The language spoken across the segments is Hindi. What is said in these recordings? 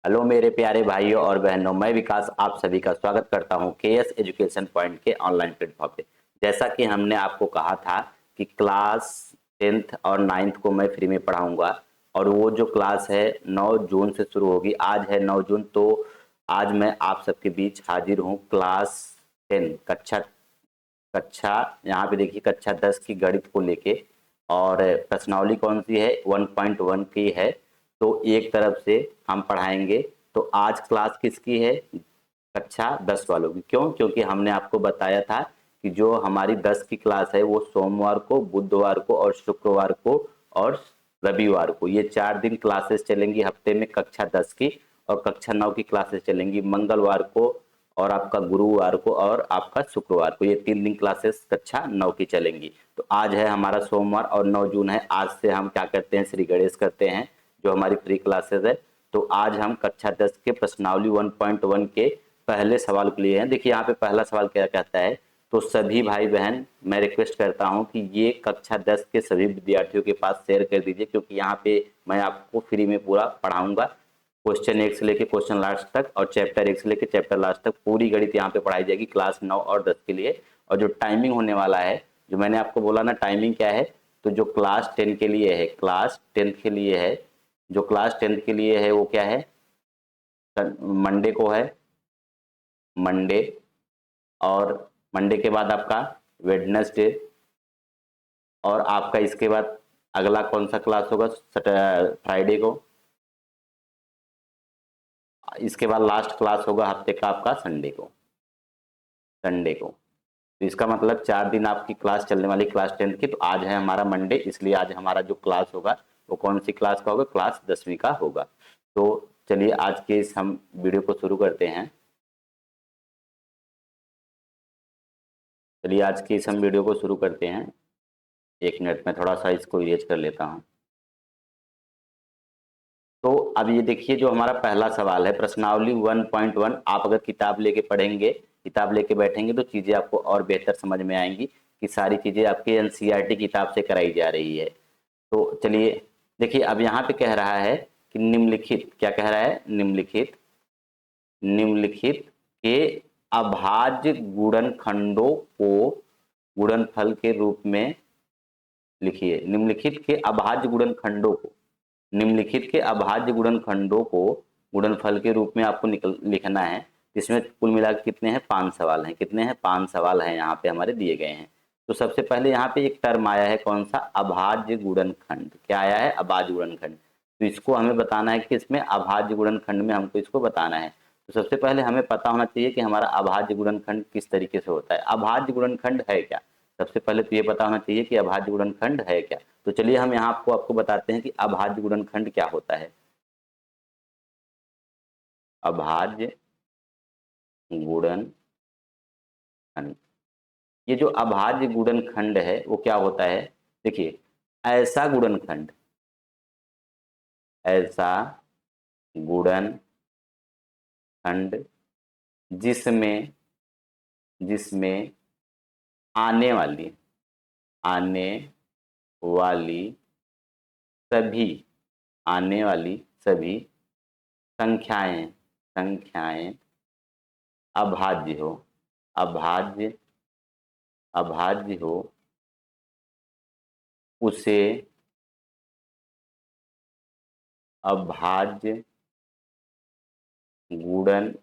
हेलो मेरे प्यारे भाइयों और बहनों, मैं विकास आप सभी का स्वागत करता हूं केएस एजुकेशन पॉइंट के ऑनलाइन प्लेटफॉर्म पे। जैसा कि हमने आपको कहा था कि क्लास 10th और 9th को मैं फ्री में पढ़ाऊंगा और वो जो क्लास है 9 जून से शुरू होगी। आज है 9 जून, तो आज मैं आप सबके बीच हाजिर हूँ क्लास 10 कक्षा कक्षा यहाँ पे देखिए कक्षा 10 की गणित को लेके। और प्रश्नावली कौन सी है? 1.1 की है। तो एक तरफ से हम पढ़ाएंगे। तो आज क्लास किसकी है? कक्षा 10 वालों की। क्यों? क्योंकि हमने आपको बताया था कि जो हमारी 10 की क्लास है वो सोमवार को, बुधवार को और शुक्रवार को और रविवार को, ये 4 दिन क्लासेस चलेंगी हफ्ते में कक्षा 10 की। और कक्षा 9 की क्लासेस चलेंगी मंगलवार को और आपका गुरुवार को और आपका शुक्रवार को। ये 3 दिन क्लासेस कक्षा 9 की चलेंगी। तो आज है हमारा सोमवार और 9 जून है। आज से हम क्या करते हैं? श्री गणेश करते हैं, जो हमारी फ्री क्लासेस है। तो आज हम कक्षा 10 के प्रश्नावली 1.1 के पहले सवाल के लिए हैं। देखिए यहाँ पे पहला सवाल क्या कहता है। तो सभी भाई बहन, मैं रिक्वेस्ट करता हूँ कि ये कक्षा 10 के सभी विद्यार्थियों के पास शेयर कर दीजिए, क्योंकि यहाँ पे मैं आपको फ्री में पूरा पढ़ाऊंगा। क्वेश्चन 1 से लेके क्वेश्चन लास्ट तक और चैप्टर 1 से लेके चैप्टर लास्ट तक पूरी गणित यहाँ पे पढ़ाई जाएगी क्लास 9 और 10 के लिए। और जो टाइमिंग होने वाला है, जो मैंने आपको बोला ना टाइमिंग क्या है, तो जो क्लास 10 के लिए है, क्लास 10 के लिए है, जो क्लास 10 के लिए है वो क्या है? मंडे को है, मंडे। और मंडे के बाद आपका वेडनेसडे। और आपका इसके बाद अगला कौन सा क्लास होगा? फ्राइडे को। इसके बाद लास्ट क्लास होगा हफ्ते का आपका संडे को, संडे को। तो इसका मतलब 4 दिन आपकी क्लास चलने वाली क्लास 10 की। तो आज है हमारा मंडे, इसलिए आज हमारा जो क्लास होगा वो कौन सी क्लास का होगा? क्लास 10वीं का होगा। तो चलिए आज के इस हम वीडियो को शुरू करते हैं। चलिए आज के इस हम वीडियो को शुरू करते हैं। एक मिनट में थोड़ा सा इसको इरेज कर लेता हूँ। तो अब ये देखिए, जो हमारा पहला सवाल है प्रश्नावली 1.1, आप अगर किताब लेके पढ़ेंगे, किताब लेके बैठेंगे तो चीज़ें आपको और बेहतर समझ में आएंगी कि सारी चीज़ें आपकी एनसीईआरटी किताब से कराई जा रही है। तो चलिए देखिए, अब यहाँ पे कह रहा है कि निम्नलिखित, क्या कह रहा है? निम्नलिखित, निम्नलिखित के अभाज्य गुणनखंडों को गुणनफल के रूप में लिखिए। निम्नलिखित के अभाज्य गुणनखंडों को, निम्नलिखित के अभाज्य गुणनखंडों को गुणनफल के रूप में आपको लिखना है। इसमें कुल मिलाकर कितने हैं? 5 सवाल हैं। कितने हैं? 5 सवाल हैं यहाँ पे हमारे दिए गए हैं। तो सबसे पहले यहाँ पे एक टर्म आया है, कौन सा? अभाज्य गुणनखंड। क्या आया है? अभाज्य गुणनखंड। तो इसको हमें बताना है कि इसमें अभाज्य गुणनखंड में हमको इसको बताना है। तो सबसे पहले हमें पता होना चाहिए कि हमारा अभाज्य गुणनखंड किस तरीके से होता है। अभाज्य गुणनखंड है क्या? सबसे पहले तो ये पता होना चाहिए कि अभाज्य गुणनखंड है क्या। तो चलिए हम यहाँ आपको बताते हैं कि अभाज्य गुणनखंड क्या होता है। अभाज्य गुणनखंड, ये जो अभाज्य गुणनखंड है वो क्या होता है? देखिए, ऐसा गुणनखंड, ऐसा गुणनखंड जिसमें जिसमें आने वाली, आने वाली सभी, आने वाली सभी संख्याएं, संख्याएं अभाज्य हो, अभाज्य, अभाज्य हो, उसे अभाज्य गुणन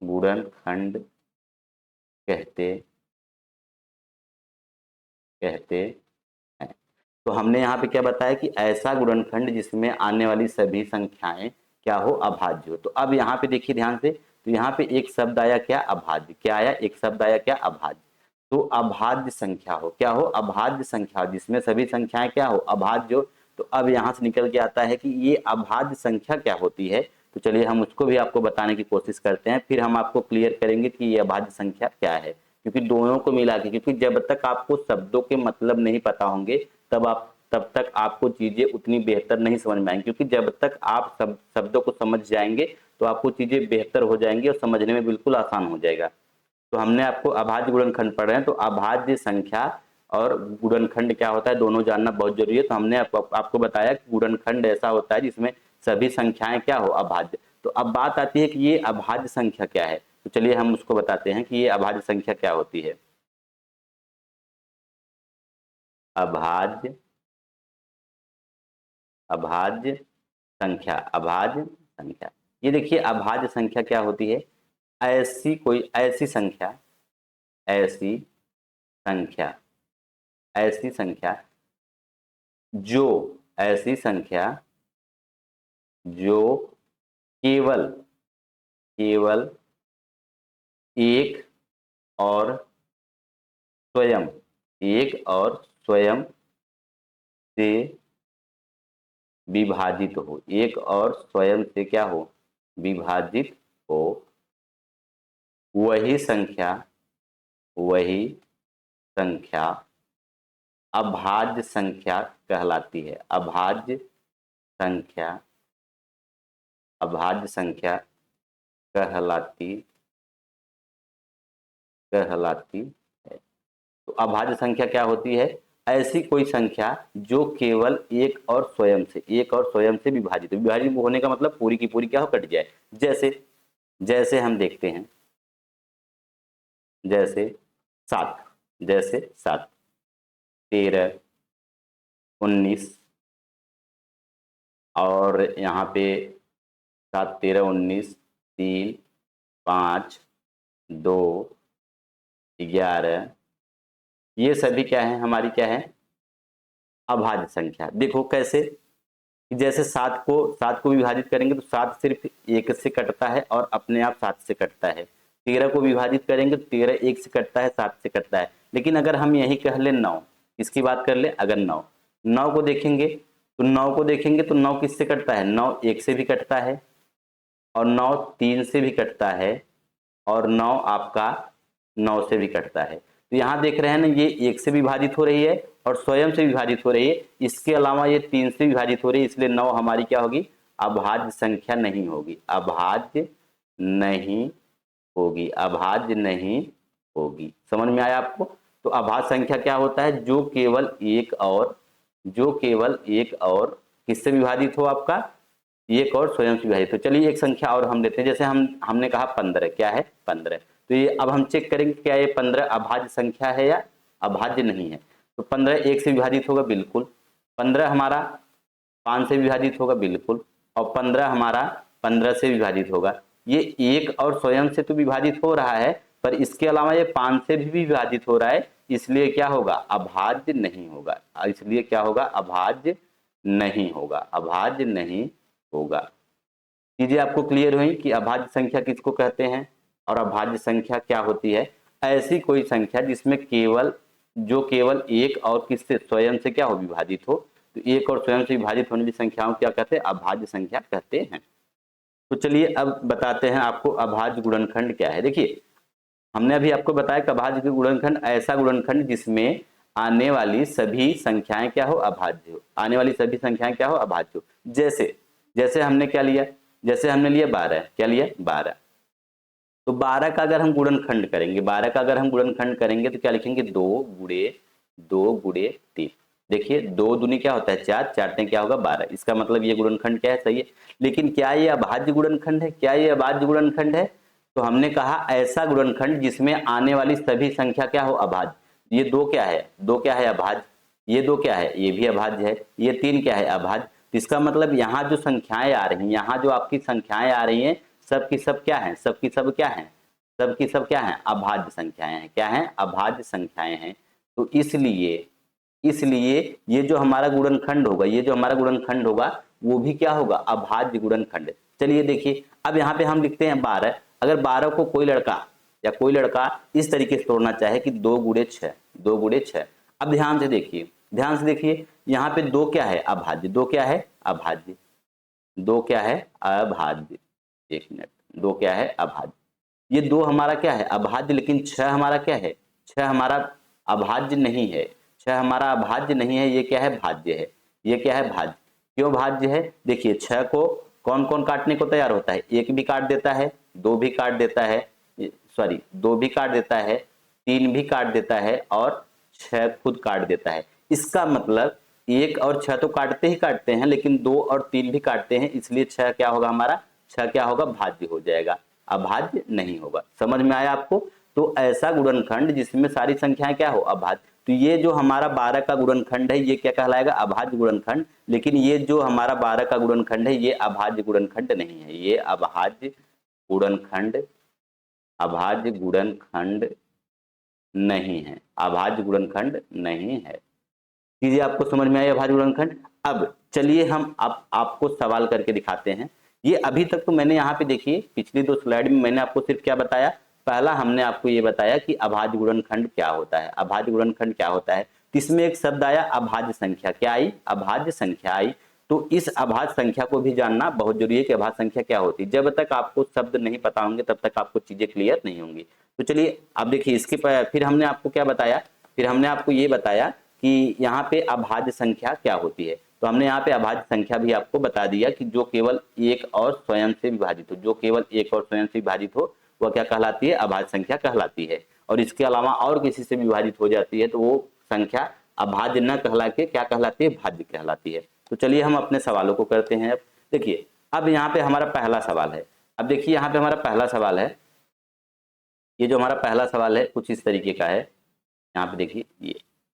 गुणनखंड कहते कहते हैं। तो हमने यहाँ पे क्या बताया कि ऐसा गुणनखंड जिसमें आने वाली सभी संख्याएं क्या हो? अभाज्य हो। तो अब यहाँ पे देखिए ध्यान से, तो यहाँ पे एक शब्द आया क्या? अभाज्य। क्या आया? एक शब्द आया क्या? अभाज्य। तो अभाज्य संख्या हो, क्या हो? अभाज्य संख्या हो, जिसमें सभी संख्याएं क्या हो? अभाज्य हो। तो अब यहाँ से निकल के आता है कि ये अभाज्य संख्या क्या होती है। तो चलिए हम उसको भी आपको बताने की कोशिश करते हैं, फिर हम आपको क्लियर करेंगे कि ये अभाज्य संख्या क्या है। क्योंकि दोनों को मिला के, क्योंकि जब तक आपको शब्दों के मतलब नहीं पता होंगे तब तक आपको चीजें उतनी बेहतर नहीं समझ में आएंगी। क्योंकि जब तक आप शब्दों को समझ जाएंगे तो आपको चीजें बेहतर हो जाएंगी और समझने में बिल्कुल आसान हो जाएगा। तो हमने आपको अभाज्य गुणनखंड पढ़ रहे हैं, तो अभाज्य संख्या और गुणनखंड क्या होता है दोनों जानना बहुत जरूरी है। तो हमने आपको बताया कि गुणनखंड ऐसा होता है जिसमें सभी संख्याएं क्या हो अभाज्य। तो अब बात आती है कि ये अभाज्य संख्या क्या है। तो चलिए हम उसको बताते हैं कि ये अभाज्य संख्या क्या होती है। अभाज्य अभाज्य संख्या, अभाज्य संख्या। ये देखिए अभाज्य संख्या क्या होती है। ऐसी संख्या ऐसी संख्या ऐसी संख्या जो ऐसी संख्या जो केवल केवल एक और स्वयं से विभाजित हो, एक और स्वयं से क्या हो, विभाजित हो, वही संख्या अभाज्य संख्या कहलाती है। संख्या अभाज्य संख्या कहलाती है। तो अभाज्य संख्या क्या होती है। ऐसी कोई संख्या जो केवल एक और स्वयं से विभाजित होने का मतलब पूरी की पूरी क्या हो, कट जाए। जैसे हम देखते हैं, जैसे 7, 13, 19 और यहाँ पे 7, 13, 19, 3, 5, 2, 11, ये सभी क्या है, हमारी क्या है, अभाज्य संख्या। देखो कैसे, जैसे 7 को विभाजित करेंगे तो 7 सिर्फ 1 से कटता है और अपने आप 7 से कटता है। 13 को विभाजित करेंगे तो 13 1 से कटता है, 7 से कटता है। लेकिन अगर हम यही कह ले 9, इसकी बात कर ले, अगर 9 को देखेंगे तो 9 किससे कटता है, 9 1 से भी कटता है और 9 3 से भी कटता है और 9 आपका 9 से भी कटता है। तो यहाँ देख रहे हैं ना, ये 1 से विभाजित हो रही है और स्वयं से विभाजित हो रही है। इसके अलावा ये 3 से विभाजित हो रही है, इसलिए 9 हमारी क्या होगी, अभाज्य संख्या नहीं होगी, अभाज्य नहीं होगी। समझ में आया आपको। तो अभाज्य संख्या क्या होता है, जो केवल एक और किससे विभाजित हो, आपका एक और स्वयं से विभाजित हो। चलिए एक संख्या और हम लेते हैं, जैसे हमने कहा 15, क्या है 15। तो ये अब हम चेक करेंगे क्या ये 15 अभाज्य संख्या है या अभाज्य नहीं है। तो 15 1 से विभाजित होगा, बिल्कुल। 15 हमारा 5 से विभाजित होगा, बिल्कुल। और 15 हमारा 15 से विभाजित होगा। ये एक और स्वयं से तो विभाजित हो रहा है, पर इसके अलावा ये 5 से भी विभाजित हो रहा है, इसलिए क्या होगा, अभाज्य नहीं होगा। इसलिए क्या होगा, अभाज्य नहीं होगा। चीजें आपको क्लियर हुई कि अभाज्य संख्या किसको कहते हैं और अभाज्य संख्या क्या होती है। ऐसी कोई संख्या जिसमें केवल एक और किससे, स्वयं से क्या हो, विभाजित हो। तो एक और स्वयं से विभाजित होने वाली संख्याओं क्या कहते हैं, अभाज्य संख्या कहते हैं। तो चलिए अब बताते हैं आपको अभाज्य गुणनखंड क्या है। देखिए हमने अभी आपको बताया कि अभाज्य गुणनखंड ऐसा गुणनखंड जिसमें आने वाली सभी संख्याएं क्या हो, अभाज्य हो। जैसे हमने क्या लिया, जैसे हमने लिया 12, क्या लिया 12। तो 12 का अगर हम गुणनखंड करेंगे तो क्या लिखेंगे, 2 गुणे 3। देखिए 2 दूनी क्या होता है 4, 4 तीन क्या होगा 12। इसका मतलब ये गुणनखंड क्या है, सही है। लेकिन क्या ये अभाज्य गुणनखंड है, तो हमने कहा ऐसा गुणनखंड जिसमें आने वाली सभी संख्या क्या हो, अभाज्य। ये 2 क्या है, अभाज्य। ये 2 क्या है, ये भी अभाज्य है। ये 3 क्या है, अभाज्य। इसका मतलब यहाँ जो संख्याएं आ रही हैं, यहाँ जो आपकी संख्याएं आ रही हैं, सब की सब क्या है, अभाज्य संख्याएं हैं। क्या है, अभाज्य संख्याएं हैं। तो इसलिए ये जो हमारा गुणनखंड होगा, वो भी क्या होगा, अभाज्य गुणनखंड। चलिए देखिए अब यहाँ पे हम लिखते हैं 12। अगर 12 को कोई लड़का इस तरीके से तोड़ना चाहे कि 2 गुणे 6। अब ध्यान से देखिए यहाँ पे 2 क्या है, अभाज्य। 2 क्या है, अभाज्य। 1 मिनट, 2 क्या है, अभाज्य। ये 2 हमारा क्या है, अभाज्य। लेकिन 6 हमारा क्या है, 6 हमारा अभाज्य नहीं है। ये क्या है, भाज्य है। ये क्या है, भाज्य। क्यों भाज्य है, देखिए 6 को कौन कौन काटने को तैयार होता है, 1 भी काट देता है, 2 भी काट देता है, 2 भी काट देता है, 3 भी काट देता है और 6 खुद काट देता है। इसका मतलब 1 और 6 तो काटते ही काटते हैं, लेकिन 2 और 3 भी काटते हैं, इसलिए 6 क्या होगा हमारा, 6 क्या होगा, भाज्य हो जाएगा, अभाज्य नहीं होगा। समझ में आया आपको? तो ऐसा गुणनखंड जिसमें सारी संख्याएं क्या हो, अभाज्य। तो ये जो हमारा 12 का गुणनखंड है ये क्या कहलाएगा, अभाज्य गुणनखंड। लेकिन ये जो हमारा 12 का गुणनखंड है ये अभाज्य गुणनखंड नहीं है, ये अभाज्य गुणनखंड, अभाज्य गुणनखंड नहीं है, अभाज्य गुणनखंड नहीं है। चीजें आपको समझ में आई अभाज्य गुणनखंड? अब चलिए हम आपको सवाल करके दिखाते हैं। ये अभी तक तो मैंने यहाँ पे देखिए पिछली 2 स्लाइड में मैंने आपको सिर्फ क्या बताया, पहला हमने आपको ये बताया कि अभाज्य गुणनखंड क्या होता है, अभाज्य गुणनखंड क्या होता है। इसमें एक शब्द आया अभाज्य संख्या, क्या आई, अभाज्य संख्या आई। तो इस अभाज्य संख्या को भी जानना बहुत जरूरी है कि अभाज्य संख्या क्या होती है। जब तक आपको शब्द नहीं पता होंगे तब तक आपको चीजें क्लियर नहीं होंगी। तो चलिए अब देखिए इसके फिर हमने आपको क्या बताया, फिर हमने आपको ये बताया कि यहाँ पे अभाज्य संख्या क्या होती है। तो हमने यहाँ पे अभाज्य संख्या भी आपको बता दिया कि जो केवल एक और स्वयं से विभाजित हो, जो केवल एक और स्वयं से विभाजित हो वह क्या कहलाती है, अभाज्य संख्या कहलाती है। और इसके अलावा और किसी से विभाजित हो जाती है तो वो संख्या अभाज्य न कहला के क्या कहलाती है, भाज्य कहलाती है। तो चलिए हम अपने सवालों को करते हैं। अब देखिए अब यहाँ पे हमारा पहला सवाल है। अब देखिए यहाँ पे हमारा पहला सवाल है, ये जो हमारा पहला सवाल है कुछ इस तरीके का है। यहाँ पे देखिए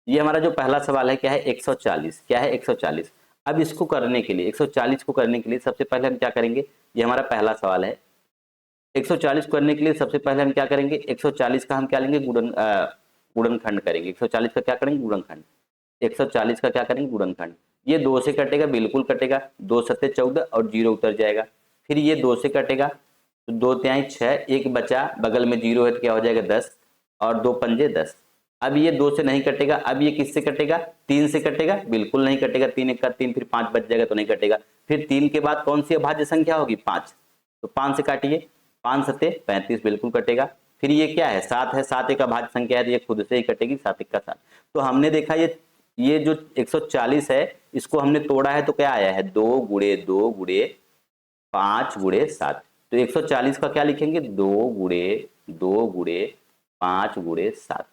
ये हमारा जो पहला सवाल है क्या है, 140, क्या है 140। अब इसको करने के लिए 140 को करने के लिए सबसे पहले हम क्या करेंगे, ये हमारा पहला सवाल है। 140 करने के लिए सबसे पहले हम क्या करेंगे, 140 का हम क्या लेंगे, गुणनखंड करेंगे। 140 का क्या करेंगे, गुणनखंड। 140 का क्या करेंगे, गुणनखंड। ये 2 से कटेगा, बिल्कुल कटेगा, 2 सत्ते 14 और 0 उतर जाएगा। फिर ये 2 से कटेगा तो 2 तिहाई 6, एक बचा, बगल में 0 है तो क्या हो जाएगा 10 और 2 पंजे 10। अब ये 2 से नहीं कटेगा, अब ये किससे कटेगा, 3 से कटेगा, बिल्कुल नहीं कटेगा, 3 एक का 3, फिर 5 बच जाएगा तो नहीं कटेगा। फिर 3 के बाद कौन सी अभाज्य संख्या होगी, 5, तो 5 से काटिए, 5 सत्ते 35, बिल्कुल कटेगा। फिर ये क्या है, 7 है, 7 एक अभाज्य संख्या है तो ये खुद से ही कटेगी, 7 एक का 7। तो हमने देखा ये जो 140 है इसको हमने तोड़ा है तो क्या आया है, 2 गुणे 2 गुणे 5 गुणे 7। तो 140 का क्या लिखेंगे, 2 गुणे 2 गुणे 5 गुणे 7।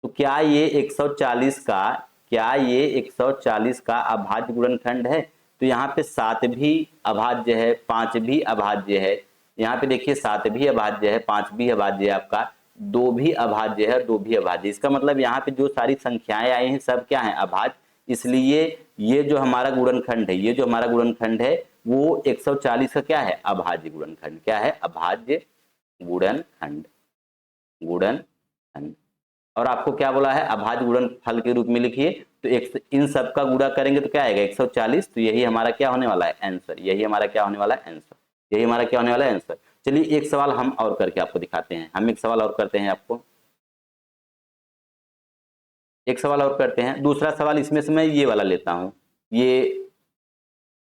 तो क्या ये 140 का, क्या ये 140 का अभाज्य गुणनखंड है? तो यहाँ पे 7 भी अभाज्य है, 5 भी अभाज्य है। यहाँ पे देखिए 7 भी अभाज्य है, 5 भी अभाज्य है, आपका 2 भी अभाज्य है, 2 भी अभाज्य। इसका मतलब यहाँ पे जो सारी संख्याएं आई हैं सब क्या है, अभाज्य। इसलिए ये जो हमारा गुणनखंड है, ये जो हमारा गुणनखंड है वो 140 का क्या है, अभाज्य गुणनखंड। क्या है, अभाज्य गुणनखंड, गुणनखंड। और आपको क्या बोला है, अभाज्य गुणनफल के रूप में लिखिए। तो इन सब का गुणा करेंगे तो क्या आएगा, 140। तो यही हमारा क्या होने वाला है, आंसर। यही हमारा क्या होने वाला है, आंसर। यही हमारा क्या होने वाला है, आंसर। चलिए एक सवाल हम और करके आपको दिखाते हैं, हम एक सवाल और करते हैं आपको, एक सवाल और करते हैं। दूसरा सवाल इसमें से मैं ये वाला लेता हूं, ये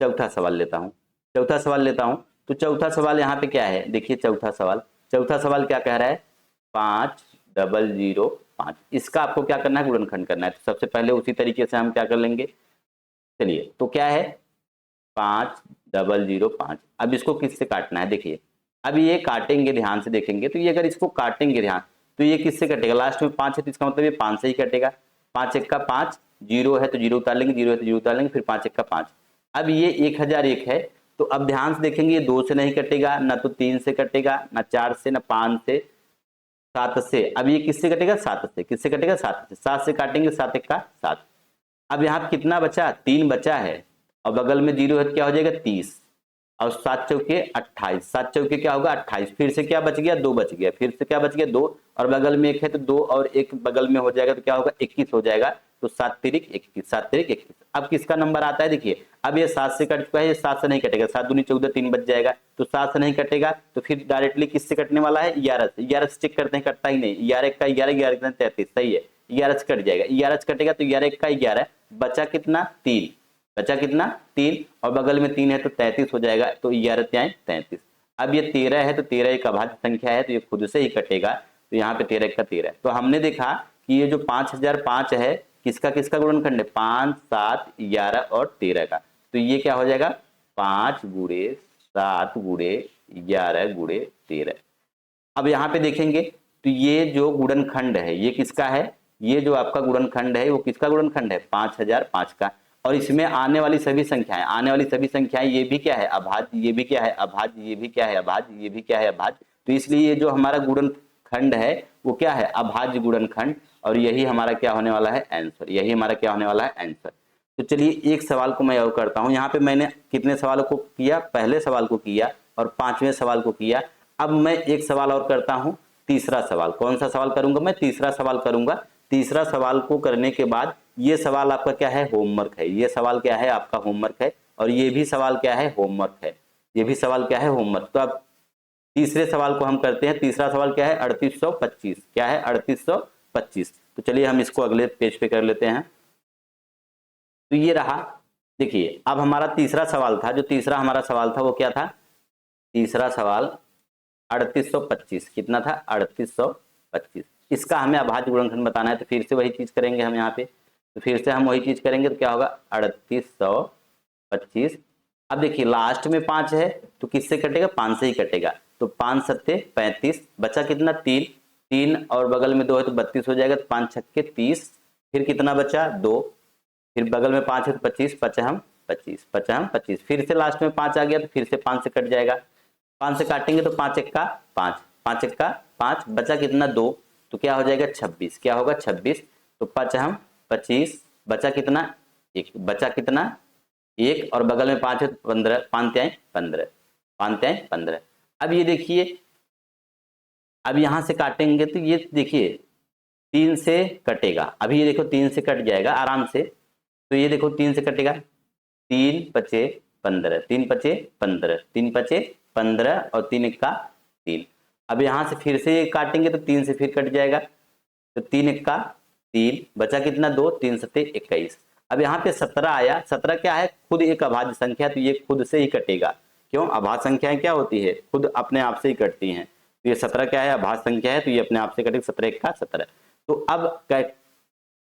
चौथा सवाल लेता हूं, चौथा सवाल लेता हूं। तो चौथा सवाल यहाँ पे क्या है, देखिए चौथा सवाल, चौथा सवाल क्या कह रहा है, 5005। इसका आपको क्या करना है, गुणनखंड करना है। तो सबसे पहले उसी तरीके से हम क्या कर लेंगे, चलिए तो क्या है 5005। अब इसको किससे काटना है, देखिए अब ये काटेंगे, ध्यान से देखेंगे तो ये अगर इसको काटेंगे ध्यान तो ये किससे कटेगा, लास्ट में 5 है तो इसका मतलब ये 5 से ही कटेगा। 5 एक का 5, 0 है तो 0 उतार लेंगे, 0 है तो 0 उतार लेंगे, फिर 5 एक का 5। अब ये 1001 है तो अब ध्यान से देखेंगे ये 2 से नहीं कटेगा, ना तो 3 से कटेगा, ना 4 से, ना 5 से, 7 से। अब ये किससे कटेगा, 7 से। किससे कटेगा, 7 से। 7 से काटेंगे, 7 एक का 7। अब यहाँ कितना बचा, 3 बचा है और बगल में 0 है तो क्या हो जाएगा 30 और 7 चौके 28, 7 चौके क्या होगा 28। फिर से क्या बच गया, 2 बच गया, फिर से क्या बच गया 2 और बगल में 1 है तो 2 और 1 बगल में हो जाएगा तो क्या होगा 21 हो जाएगा। तो 7 तिरिक 21, 7 तिरिक 21। अब किसका नंबर आता है, देखिए अब ये 7 से कट चुका है, ये 7 से नहीं कटेगा, 7 दूनी 14, 3 बच जाएगा। तो 7 से नहीं कटेगा तो फिर डायरेक्टली किससे कटने वाला है, 11 से। 11 से चेक करते हैं, कटता ही नहीं, 11 का 11, 11 का 33, सही है, 11 से कट जाएगा। 11 से कटेगा तो 11 का 11, बचा कितना 3, बचा कितना 3 और बगल में 3 है तो 33 हो जाएगा। तो 11 त्याई 33। अब ये 13 है तो 13 एक अभाज्य संख्या है तो ये खुद से ही कटेगा। तो यहाँ पे 13 का 13। तो हमने देखा कि ये जो 5005 है किसका किसका गुणनखंड है, 5, 7, 11 और 13 का। तो ये क्या हो जाएगा 5 गुणे 7 गुणे 11 गुणे 13। अब यहाँ पे देखेंगे तो ये जो गुणनखंड है ये किसका है, ये जो आपका गुणनखंड है वो किसका गुणनखंड है, 5005 का। और इसमें आने वाली सभी संख्याएं ये भी क्या है अभाज्य, ये भी क्या है अभाज्य, ये भी क्या है अभाज्य, ये भी क्या है अभाज्य। तो इसलिए ये जो हमारा गुणनखंड है वो क्या है अभाज्य गुणनखंड, और यही हमारा क्या होने वाला है आंसर, यही हमारा क्या होने वाला है आंसर। तो चलिए एक सवाल को मैं और करता हूं। यहाँ पे मैंने कितने सवालों को किया, पहले सवाल को किया और पांचवें सवाल को किया। अब मैं एक सवाल और करता हूं, तीसरा सवाल। कौन सा सवाल करूंगा मैं, तीसरा सवाल करूंगा। तीसरा सवाल को करने के बाद ये सवाल आपका क्या है होमवर्क है, ये सवाल क्या है आपका होमवर्क है, और ये भी सवाल क्या है होमवर्क है, ये भी सवाल क्या है होमवर्क। तो अब तीसरे सवाल को हम करते हैं। तीसरा सवाल क्या है 3825, क्या है 3825। तो चलिए हम इसको अगले पेज पे कर लेते हैं। तो ये रहा, देखिए अब हमारा तीसरा सवाल था, जो तीसरा हमारा सवाल था वो क्या था, तीसरा सवाल 3825, कितना था 3825। इसका हमें अभाज्य गुणनखंड बताना है, तो फिर से वही चीज करेंगे हम यहाँ पे। तो फिर से हम वही चीज करेंगे, तो क्या होगा 3825। अब देखिए लास्ट में 5 है तो किससे कटेगा, 5 से ही कटेगा। तो 5 सत्ते 35, बचा कितना 3, 3 और बगल में 2 है तो 32 हो जाएगा। तो 5 छक्के 30, फिर कितना बचा 2, फिर बगल में 5 है तो 25, पचहम 25, पचहम 25। फिर से लास्ट में 5 आ गया तो फिर से 5 से कट जाएगा। 5 से काटेंगे तो 5 एक्का 5, 5 एक्का 5, बचा कितना 2, तो क्या हो जाएगा 26, क्या होगा 26। तो पचहम 25, बचा कितना 1, बचा कितना 1 और बगल में 5 है तो 15, 5 त्याई 15, 5 त्याई 15। अब ये देखिए, अब यहां से काटेंगे तो ये देखिए 3 से कटेगा, अभी ये देखो 3 से कट जाएगा आराम से। तो ये देखो 3 से कटेगा, 3 पचे 15, 3 पचे 15, 3 पचे 15 और 3 एक्का 3। अब यहां से फिर से ये काटेंगे तो 3 से फिर कट जाएगा, तो 3 एक्का 3, बचा कितना 2, 3 सत्ते 21। अब यहाँ पे 17 आया, 17 क्या है खुद एक अभाज्य संख्या, तो ये खुद से ही कटेगा। क्यों, अभाज्य संख्याएं क्या होती है खुद अपने आप से ही कटती हैं। तो ये 17 क्या है अभाज्य संख्या है, तो ये अपने आप से कटेगा, 17 एक्का 17। तो अब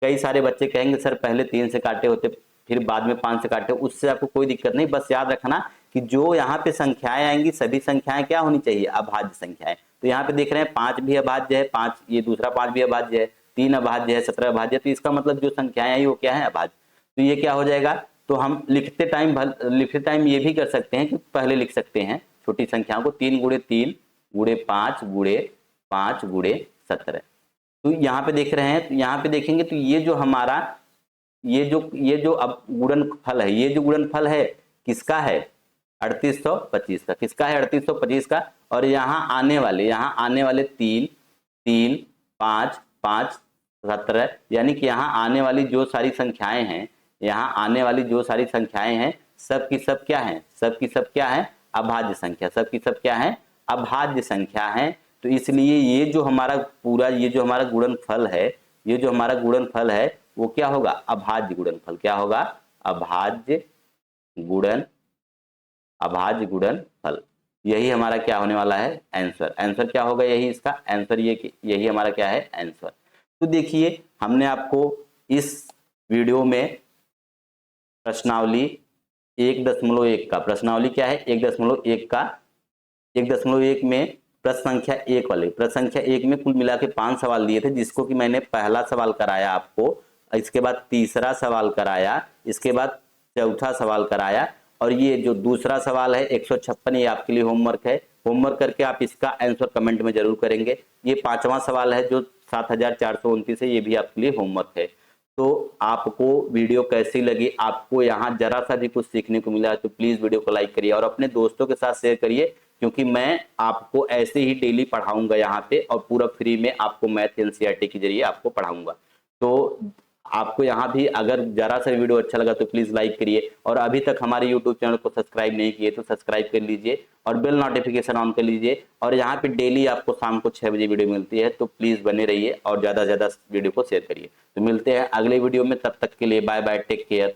कई सारे बच्चे कहेंगे सर पहले 3 से काटे होते फिर बाद में 5 से काटे, उससे आपको कोई दिक्कत नहीं। बस याद रखना कि जो यहाँ पे संख्याएं आएंगी सभी संख्याएं क्या होनी चाहिए अभाज्य संख्याएं। तो यहाँ पे देख रहे हैं 5 भी अभाज्य है, 5 ये दूसरा 5 भी अभाज्य है, 3 अभाज्य है, 17 अभाज्य है। तो इसका मतलब जो संख्याएं आई वो क्या है अभाज्य। तो ये क्या हो जाएगा, तो हम लिखते टाइम ये भी कर सकते हैं कि पहले लिख सकते हैं छोटी संख्याओं को 3 गुणे 3 गुणे 5 गुणे 5 गुणे 17। तो यहाँ पे देख रहे हैं, तो यहाँ पे देखेंगे तो ये जो हमारा ये जो अब गुणनफल है, ये जो गुणनफल है किसका है 3825 का, किसका है 3825 का। और यहाँ आने वाले 3 3 5 5 17, यानी कि यहाँ आने वाली जो सारी संख्याएं हैं, यहाँ आने वाली जो सारी संख्याएं हैं सब की सब क्या है, सब की सब क्या है अभाज्य संख्या, सब की सब क्या है अभाज्य संख्या है। तो इसलिए ये जो हमारा पूरा ये जो हमारा गुणनफल है, ये जो हमारा गुणनफल है वो क्या होगा अभाज्य गुणनफल, क्या होगा अभाज्य गुणनफल। यही हमारा क्या होने वाला है आंसर। आंसर क्या होगा यही इसका आंसर, यही हमारा क्या है आंसर। तो देखिए हमने आपको इस वीडियो में प्रश्नावली 1.1 का, प्रश्नावली क्या है 1.1 का, 1.1 में प्रश्न संख्या 1 वाले, प्रश्न संख्या 1 में कुल मिला के 5 सवाल दिए थे, जिसको कि मैंने पहला सवाल कराया आपको, इसके बाद तीसरा सवाल कराया, इसके बाद चौथा सवाल कराया, और ये जो दूसरा सवाल है 156 ये आपके लिए होमवर्क है। होमवर्क करके आप इसका आंसर कमेंट में जरूर करेंगे। ये 5वां सवाल है जो 7429 है, ये भी आपके लिए होमवर्क है। तो आपको वीडियो कैसी लगी, आपको यहाँ जरा सा भी कुछ सीखने को मिला तो प्लीज वीडियो को लाइक करिए और अपने दोस्तों के साथ शेयर करिए, क्योंकि मैं आपको ऐसे ही डेली पढ़ाऊंगा यहाँ पे, और पूरा फ्री में आपको मैथ एनसीईआरटी के जरिए आपको पढ़ाऊंगा। तो आपको यहाँ भी अगर जरा सा वीडियो अच्छा लगा तो प्लीज लाइक करिए, और अभी तक हमारे यूट्यूब चैनल को सब्सक्राइब नहीं किए तो सब्सक्राइब कर लीजिए और बेल नोटिफिकेशन ऑन कर लीजिए। और यहाँ पे डेली आपको शाम को 6 बजे वीडियो मिलती है, तो प्लीज बने रहिए और ज्यादा से ज्यादा वीडियो को शेयर करिए। तो मिलते हैं अगले वीडियो में, तब तक के लिए बाय बाय, टेक केयर।